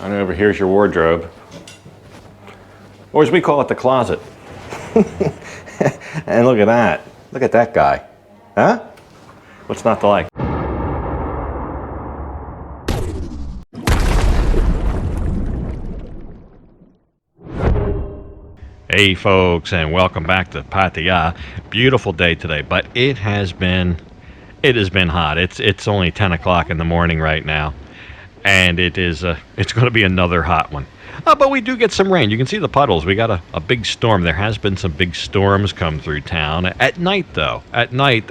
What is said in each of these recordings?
And over here's your wardrobe. Or as we call it, the closet. And look at that. Look at that guy. Huh? What's not to like? Hey folks, and welcome back to Pattaya. Beautiful day today, but it has been hot. It's only 10 o'clock in the morning right now, and it's going to be another hot one. But we do get some rain. You can see the puddles. We got a big storm. There has been some big storms come through town. At night, though. At night,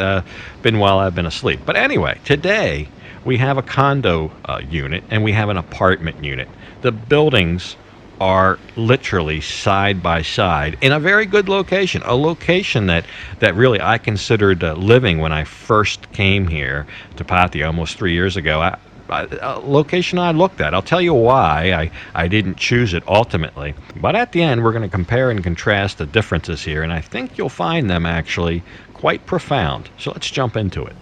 been while I've been asleep. But anyway, today we have a condo unit and we have an apartment unit. The buildings are literally side by side in a very good location. A location that really I considered living when I first came here to Pattaya almost 3 years ago. A location I looked at. I'll tell you why I didn't choose it ultimately. But at the end, we're going to compare and contrast the differences here, and I think you'll find them actually quite profound. So let's jump into it.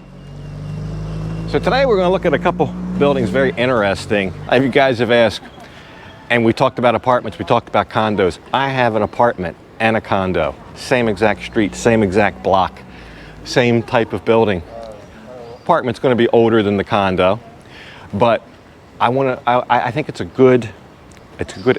So today we're going to look at a couple buildings very interesting. You guys have asked, and we talked about apartments, we talked about condos. I have an apartment and a condo. Same exact street, same exact block, same type of building. Apartment's going to be older than the condo. But I think it's a good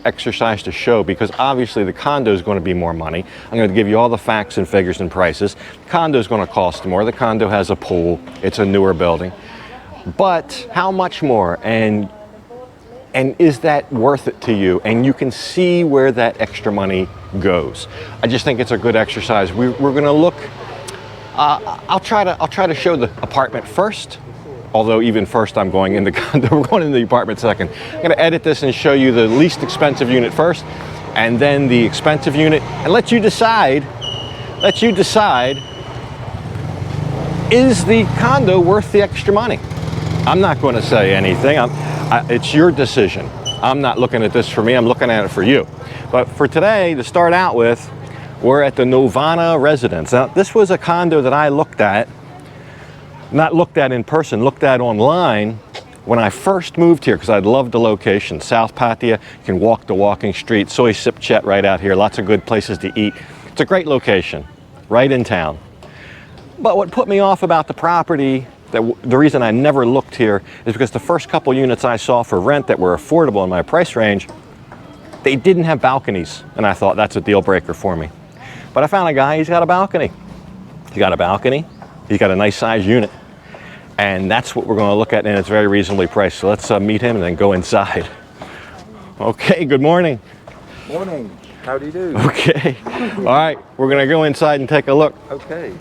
exercise to show, because obviously the condo is going to be more money. I'm going to give you all the facts and figures and prices. The condo is going to cost more. The condo has a pool. It's a newer building. But how much more? And is that worth it to you? And you can see where that extra money goes. I just think it's a good exercise. We're going to look. I'll try to show the apartment first. Although even first I'm going in the condo, we're going in the apartment second. I'm going to edit this and show you the least expensive unit first, and then the expensive unit, and let you decide, is the condo worth the extra money? I'm not going to say anything. It's your decision. I'm not looking at this for me, I'm looking at it for you. But for today, to start out with, we're at the Novana residence. Now, this was a condo that I looked at. Not looked at in person, looked at online when I first moved here, because I loved the location. South Pattaya, you can walk the walking street, Soy Sip Chet right out here, lots of good places to eat. It's a great location, right in town. But what put me off about the property, the reason I never looked here, is because the first couple units I saw for rent that were affordable in my price range, they didn't have balconies, and I thought that's a deal breaker for me. But I found a guy, he's got a balcony. He's got a balcony. He's got a nice size unit, and that's what we're going to look at, and it's very reasonably priced. So let's meet him and then go inside. Okay, good morning. Morning. How do you do? Okay. All right, we're going to go inside and take a look. Okay.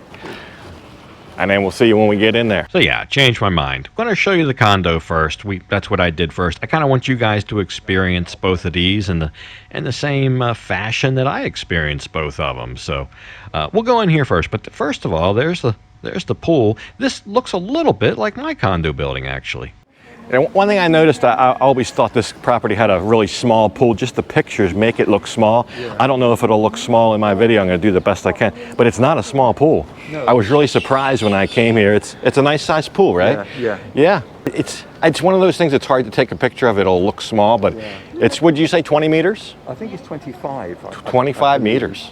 And then we'll see you when we get in there. So yeah, changed my mind. I'm going to show you the condo first. That's what I did first. I kind of want you guys to experience both of these in the same fashion that I experienced both of them. So we'll go in here first. But first of all, there's the pool. This looks a little bit like my condo building, actually. And one thing I noticed, I always thought this property had a really small pool. Just the pictures make it look small. Yeah. I don't know if it'll look small in my video. I'm going to do the best I can. But it's not a small pool. No. I was really surprised when I came here. It's a nice sized pool, right? Yeah. Yeah. It's one of those things that's hard to take a picture of. It'll look small, but yeah. It's, would you say 20 meters? I think it's 25. 25 meters.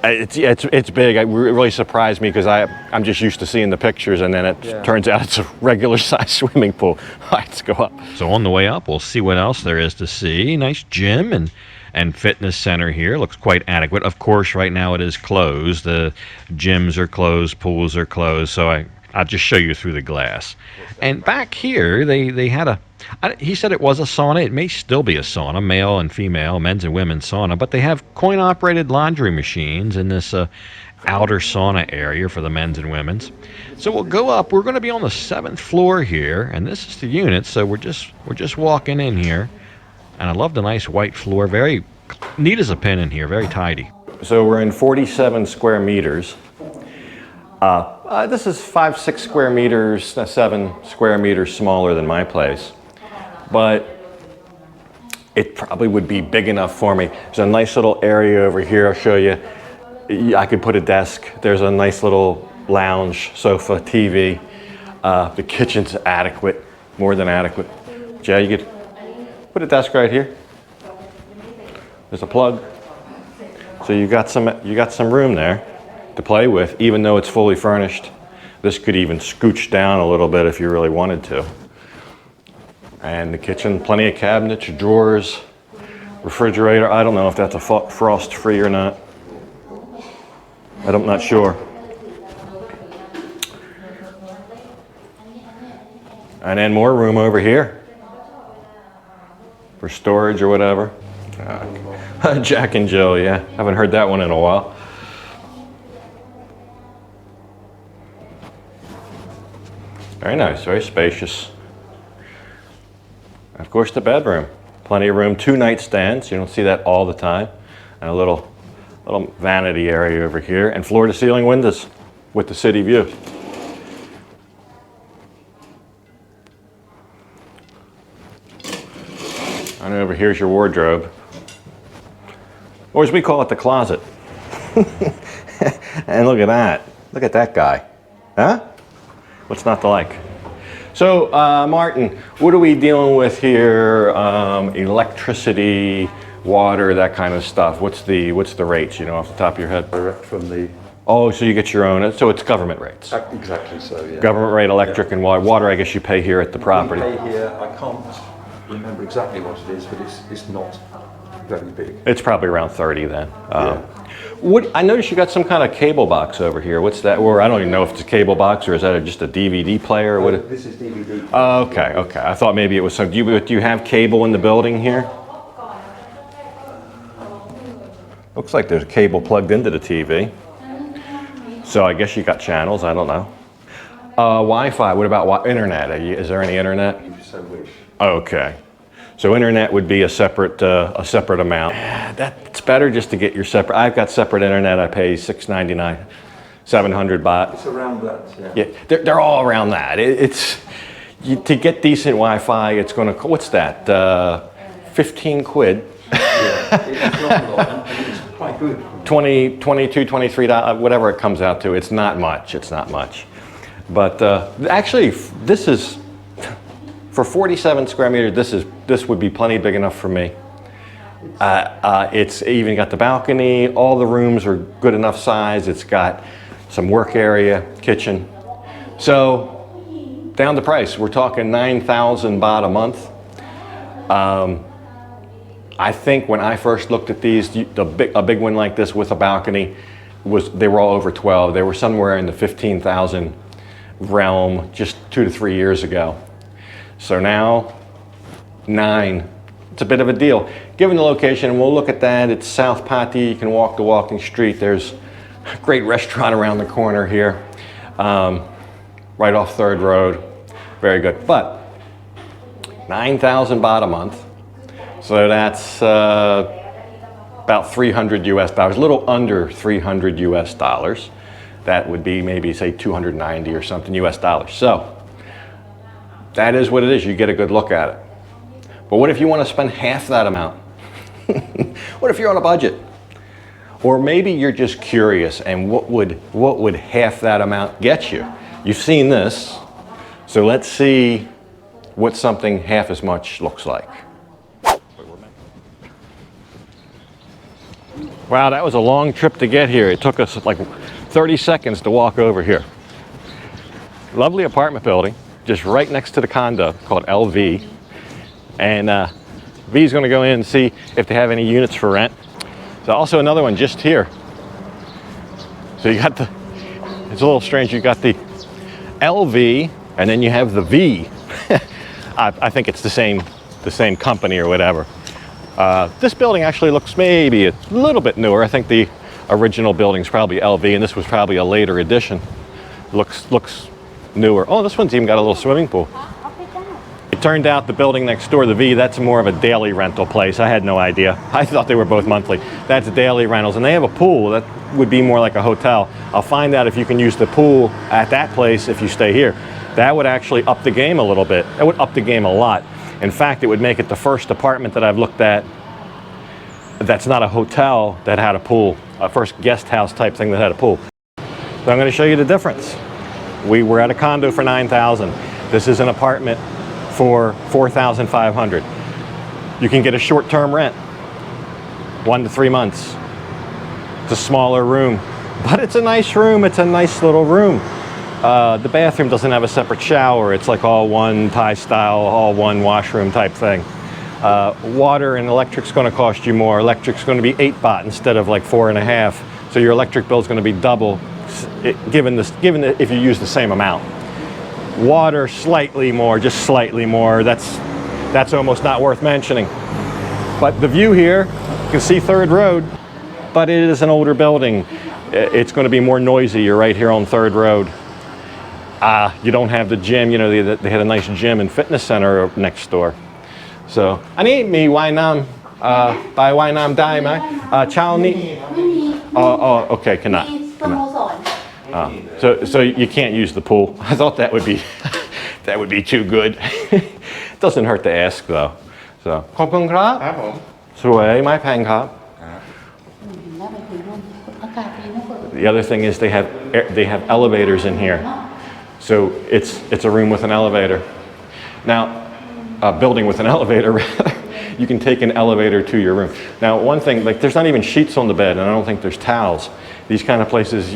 It's big. It really surprised me, because I'm just used to seeing the pictures, and then it turns out it's a regular size swimming pool. All right, let's go up. So on the way up, we'll see what else there is to see. Nice gym and fitness center here. Looks quite adequate. Of course, right now it is closed. The gyms are closed, pools are closed, so I'll just show you through the glass. And back here, they had he said it was a sauna. It may still be a sauna, male and female, men's and women's sauna, but they have coin-operated laundry machines in this outer sauna area for the men's and women's. So we'll go up. We're going to be on the 7th floor here, and this is the unit, so we're just walking in here. And I love the nice white floor, very neat as a pin in here, very tidy. So we're in 47 square meters. This is 5-6 square meters, 7 square meters smaller than my place, but it probably would be big enough for me. There's a nice little area over here. I'll show you. I could put a desk. There's a nice little lounge, sofa, TV. The kitchen's adequate, more than adequate. Jay, you could Put a desk right here. There's a plug. So you got some room there to play with, even though it's fully furnished. This could even scooch down a little bit if you really wanted to. And the kitchen, plenty of cabinets, drawers, refrigerator. I don't know if that's a frost-free or not. I'm not sure. And then more room over here for storage or whatever. Jack and Jill, yeah. Haven't heard that one in a while. Very nice, very spacious. Of course, the bedroom. Plenty of room, 2 nightstands. You don't see that all the time. And a little vanity area over here. And floor-to-ceiling windows with the city view. And over here's your wardrobe. Or as we call it, the closet. And look at that. Look at that guy. Huh? What's not to like? So, Martin, what are we dealing with here? Electricity, water, that kind of stuff. What's the rates, you know, off the top of your head? Direct from the... Oh, so you get your own, so it's government rates. Exactly so, yeah. Government rate, electric and water. Water, I guess you pay here at the property. We pay here, I can't remember exactly what it is, but it's not very big. It's probably around 30 then. Yeah. I noticed you got some kind of cable box over here. What's that? Or I don't even know if it's a cable box or is that just a DVD player? Or what? This is DVD. Okay, okay. I thought maybe it was some. Do you have cable in the building here? Looks like there's a cable plugged into the TV. So I guess you got channels. I don't know. Wi-Fi. What about internet? Is there any internet? If you so wish. Okay. So internet would be a separate amount. That's better just to get your separate. I've got separate internet. I pay $6.99, 700 baht. It's around that, yeah. Yeah, they're all around that. To get decent Wi-Fi, it's going to, what's that? 15 quid. Yeah, it's not a lot, and it's quite good. 20, 22, 23, whatever it comes out to. It's not much. It's not much. But actually, this is. For 47 square meters, this would be plenty big enough for me. It's even got the balcony. All the rooms are good enough size. It's got some work area, kitchen. So down the price, we're talking 9,000 baht a month. I think when I first looked at these, a big one like this with a balcony, they were all over 12. They were somewhere in the 15,000 realm just 2 to 3 years ago. So now, 9. It's a bit of a deal. Given the location, and we'll look at that, it's South Pattaya. You can walk the walking street. There's a great restaurant around the corner here, right off 3rd Road. Very good. But 9,000 baht a month. So that's about 300 US dollars, a little under 300 US dollars. That would be maybe, say, 290 or something US dollars. So that is what it is. You get a good look at it. But what if you want to spend half that amount? What if you're on a budget? Or maybe you're just curious, and what would half that amount get you? You've seen this, so let's see what something half as much looks like. Wow, that was a long trip to get here. It took us like 30 seconds to walk over here. Lovely apartment building. Just right next to the condo called LV. And V's going to go in and see if they have any units for rent. So also another one just here. So you got it's a little strange, you got the LV and then you have the V. I think it's the same company or whatever. This building actually looks maybe a little bit newer. I think the original building's probably LV and this was probably a later edition. Looks newer. Oh, this one's even got a little swimming pool. It turned out the building next door, the V, that's more of a daily rental place. I had no idea. I thought they were both monthly. That's daily rentals, and they have a pool that would be more like a hotel. I'll find out if you can use the pool at that place if you stay here. That would actually up the game a little bit. That would up the game a lot. In fact, it would make it the first apartment that I've looked at that's not a hotel that had a pool, a first guest house type thing that had a pool. So I'm going to show you the difference. We were at a condo for 9,000. This is an apartment for 4,500. You can get a short-term rent, 1 to 3 months. It's a smaller room, but it's a nice room. It's a nice little room. The bathroom doesn't have a separate shower. It's like all one Thai style, all one washroom type thing. Water and electric's going to cost you more. Electric's going to be 8 baht instead of like 4.5. So your electric bill is going to be double, given if you use the same amount. Water slightly more, just slightly more. That's almost not worth mentioning. But the view here, you can see 3rd Road, but it is an older building. It's going to be more noisy. You're right here on 3rd Road. You don't have the gym. You know, they had a nice gym and fitness center next door. So, อันนี้มีว่ายน้ำไปว่ายน้ำได้ไหมเช้านี้ Oh, okay, cannot. So you can't use the pool. I thought that would be too good. Doesn't hurt to ask though. So ขอบคุณครับ ครับผม สวยไม่แพงครับ The other thing is they have elevators in here. So it's a room with an elevator. Now, a building with an elevator, you can take an elevator to your room. Now, one thing, like there's not even sheets on the bed, and I don't think there's towels. These kind of places,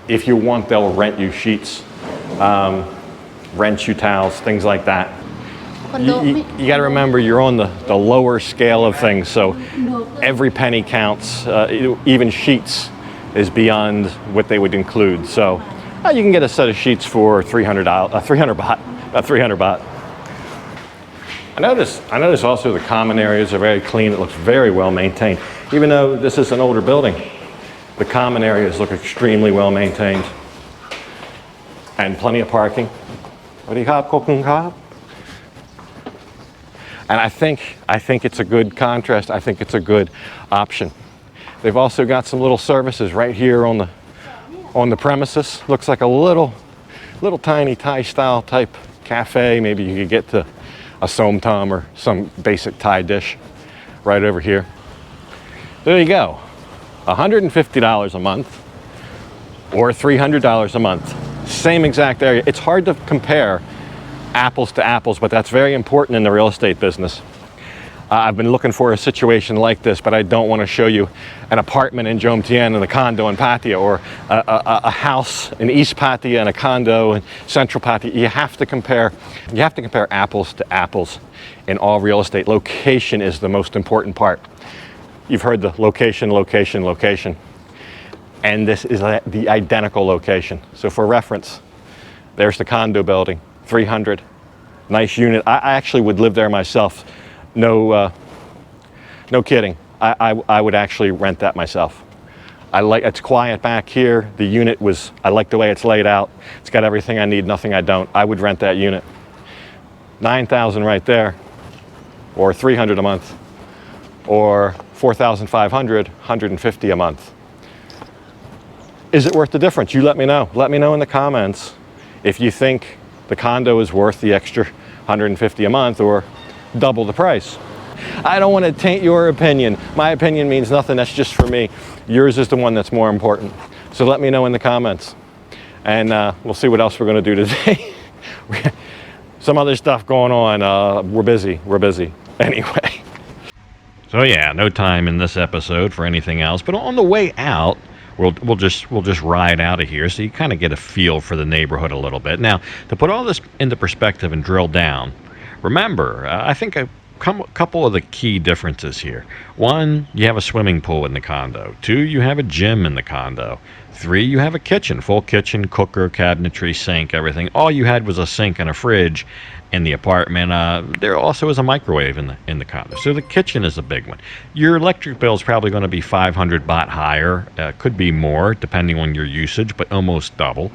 if you want, they'll rent you sheets, rent you towels, things like that. You got to remember you're on the lower scale of things, so every penny counts. Even sheets is beyond what they would include. So you can get a set of sheets for 300 baht, about 300 baht. I notice also the common areas are very clean. It looks very well maintained. Even though this is an older building, the common areas look extremely well maintained. And plenty of parking. And I think it's a good contrast. I think it's a good option. They've also got some little services right here on the premises. Looks like a little tiny Thai style type cafe. Maybe you could get to a som tam or some basic Thai dish right over here. There you go. $150 a month or $300 a month. Same exact area. It's hard to compare apples to apples, but that's very important in the real estate business. I've been looking for a situation like this, but I don't want to show you an apartment in Jomtien and a condo in Pattaya, or a house in East Pattaya and a condo in Central Pattaya. You have to compare apples to apples in all real estate. Location is the most important part. You've heard the location, location, location. And this is the identical location. So for reference, there's the condo building, 300, nice unit. I actually would live there myself. No kidding. I would actually rent that myself. It's quiet back here. The unit I like the way it's laid out. It's got everything I need, nothing I don't. I would rent that unit. 9,000 right there, or 300 a month, or 4,500, 150 a month. Is it worth the difference? You let me know. Let me know in the comments if you think the condo is worth the extra 150 a month or double the price. I don't want to taint your opinion. My opinion means nothing. That's just for me. Yours is the one that's more important. So let me know in the comments. And we'll see what else we're going to do today. Some other stuff going on. We're busy. Anyway. So yeah, no time in this episode for anything else. But on the way out, we'll just ride out of here so you kind of get a feel for the neighborhood a little bit. Now, to put all this into perspective and drill down, remember, I think a couple of the key differences here. 1, you have a swimming pool in the condo. 2, you have a gym in the condo. 3, you have a kitchen, full kitchen, cooker, cabinetry, sink, everything. All you had was a sink and a fridge in the apartment. There also is a microwave in the condo. So the kitchen is a big one. Your electric bill is probably going to be 500 baht higher. Could be more depending on your usage, but almost double.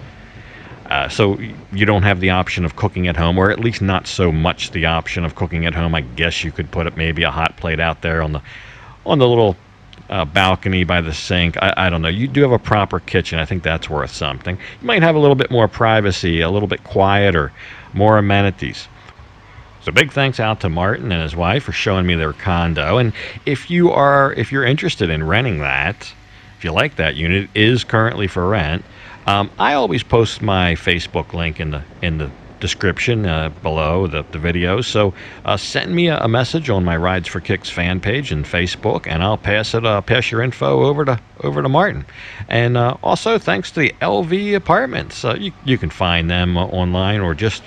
So you don't have the option of cooking at home, or at least not so much the option of cooking at home. I guess you could put maybe a hot plate out there on the little balcony by the sink. I don't know. You do have a proper kitchen. I think that's worth something. You might have a little bit more privacy, a little bit quieter, more amenities. So big thanks out to Martin and his wife for showing me their condo. And if you're interested in renting that, if you like that unit, it is currently for rent. I always post my Facebook link in the description below the video. So send me a message on my Rides for Kickz fan page and Facebook, and I'll pass your info over to Martin. And also thanks to the LV Apartments. You can find them online or just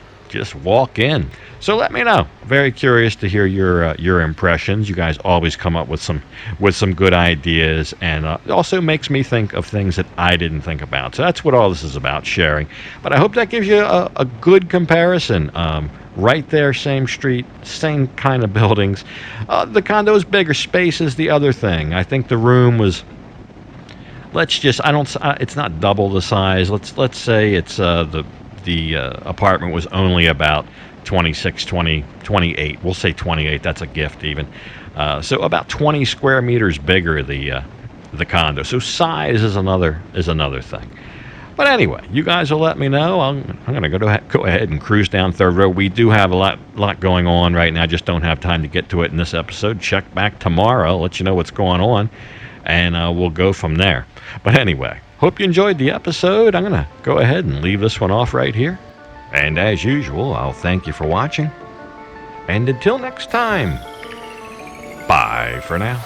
walk in. So let me know. Very curious to hear your impressions. You guys always come up with some good ideas, and it also makes me think of things that I didn't think about. So that's what all this is about, sharing. But I hope that gives you a good comparison. Right there, same street, same kind of buildings. The condo's bigger space is the other thing. I think the room was, it's not double the size. Let's say it's the apartment was only about 26, 28. We'll say 28. That's a gift even. So about 20 square meters bigger, the condo. So size is another thing. But anyway, you guys will let me know. I'm going to go ahead and cruise down third row. We do have a lot going on right now. Just don't have time to get to it in this episode. Check back tomorrow. I'll let you know what's going on, and we'll go from there. But anyway, hope you enjoyed the episode. I'm going to go ahead and leave this one off right here. And as usual, I'll thank you for watching. And until next time, bye for now.